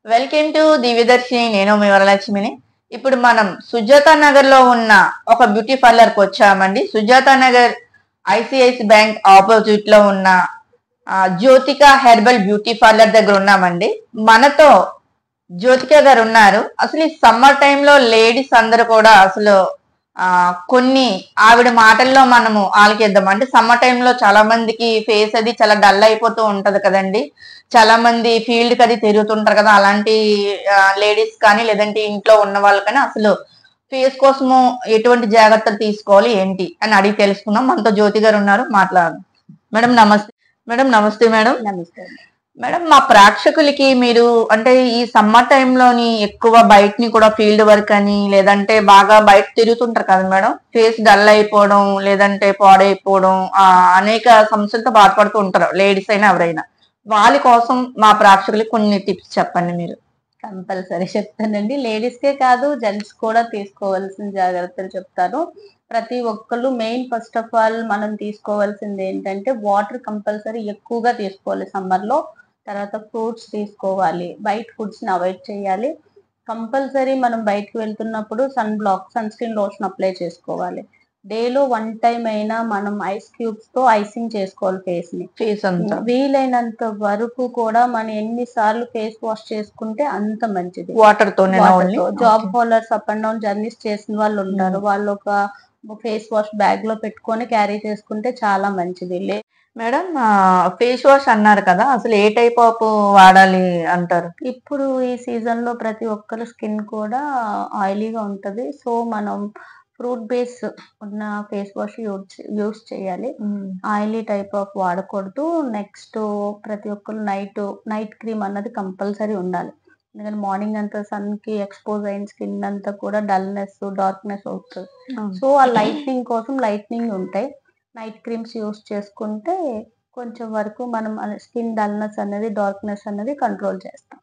Welcome to Divyadarshini. నేను మీ వరలక్ష్మిని. ఇప్పుడు మనం సుజాత నగర్ లో ఉన్న ఒక బ్యూటీ పార్లర్ కి వచ్చామండి. Sujatha Nagar ICICI bank opposite లో ఉన్న జ్యోతిక హెర్బల్ బ్యూటీ పార్లర్ దగ్గర ఉన్నామండి. మనతో జ్యోతిక గారు ఉన్నారు. అసలు ఈ సమ్మర్ టైంలో లేడీస్ అందరూ కూడా అసలు ఆ కొన్ని ఆవిడ మాటల్లో మనము ఆలకిద్దాం. అంటే సమ్మర్ టైంలో చాలా మందికి ఫేస్ అది చాలా డల్ అయిపోతూ ఉంటది కదండి. చాలా మంది ఫీల్డ్ కి అది తిరుగుతుంటారు కదా. అలాంటి లేడీస్ కానీ లేదంటే ఇంట్లో ఉన్న వాళ్ళు కానీ అసలు ఫేస్ కోసము ఎటువంటి జాగ్రత్తలు తీసుకోవాలి ఏంటి అని అడిగి తెలుసుకుందాం. మనతో జ్యోతి గారు ఉన్నారు, మాట్లాడదాం. మేడం నమస్తే. మేడం నమస్తే. మేడం నమస్తే. మేడం, మా ప్రేక్షకులకి మీరు అంటే ఈ సమ్మర్ టైంలోని ఎక్కువ బయటని కూడా ఫీల్డ్ వర్క్ అని లేదంటే బాగా బయట తిరుగుతుంటారు కదా మేడం. ఫేస్ డల్ అయిపోవడం లేదంటే పాడైపోవడం అనేక సమస్యలతో బాధపడుతూ ఉంటారు, లేడీస్ అయినా ఎవరైనా. వాళ్ళ కోసం మా ప్రేక్షకులకి కొన్ని టిప్స్ చెప్పండి మీరు. కంపల్సరీ చెప్తానండి. లేడీస్కే కాదు, జెంట్స్ కూడా తీసుకోవాల్సిన జాగ్రత్తలు చెప్తాను. ప్రతి ఒక్కళ్ళు మెయిన్ ఫస్ట్ ఆఫ్ ఆల్ మనం తీసుకోవాల్సింది ఏంటంటే వాటర్ కంపల్సరీ ఎక్కువగా తీసుకోవాలి సమ్మర్లో. తర్వాత ఫ్రూట్స్ తీసుకోవాలి, బయట ఫుడ్స్ని అవాయిడ్ చేయాలి. కంపల్సరీ మనం బయటకు వెళ్తున్నప్పుడు సన్ స్క్రీన్ లోషన్ అప్లై చేసుకోవాలి. డేలో 1 టైం అయినా మనం ఐస్ క్యూబ్స్ తో ఐసింగ్ చేసుకోవాలి ఫేస్ అంతా. వీలైనంత వరకు కూడా మనం ఎన్నిసార్లు ఫేస్ వాష్ చేసుకుంటే అంత మంచిది. వాటర్ తో job holders up and down journeys చేసిన వాళ్ళు ఉంటారు. వాళ్ళు ఒక ఫేస్ వాష్ బ్యాగ్ లో పెట్టుకొని క్యారీ చేసుకుంటే చాలా మంచిది. మేడం, ఫేస్ వాష్ అన్నారు కదా, అసలు ఏ టైప్ ఆఫ్ వాడాలి అంటారు? ఇప్పుడు ఈ సీజన్ లో ప్రతి ఒక్కరి స్కిన్ కూడా ఆయిలీగా ఉంటది. సో మనం ఫ్రూట్ బేస్ ఉన్న ఫేస్ వాష్ యూజ్ చేయాలి. ఆయిలీ టైప్ ఆఫ్ వాడకూడదు. నెక్స్ట్ ప్రతి ఒక్కరు నైట్ క్రీమ్ అన్నది కంపల్సరీ ఉండాలి. ఎందుకంటే మార్నింగ్ అంతా సన్ కి ఎక్స్పోజ్ అయిన స్కిన్ అంతా కూడా డల్నెస్, డార్క్నెస్ అవుతుంది. సో ఆ లైట్నింగ్ కోసం లైట్నింగ్ ఉంటాయి. నైట్ క్రీమ్స్ యూస్ చేసుకుంటే కొంచెం వరకు మనం స్కిన్ డల్నెస్ అనేది, డార్క్నెస్ అనేది కంట్రోల్ చేస్తాం.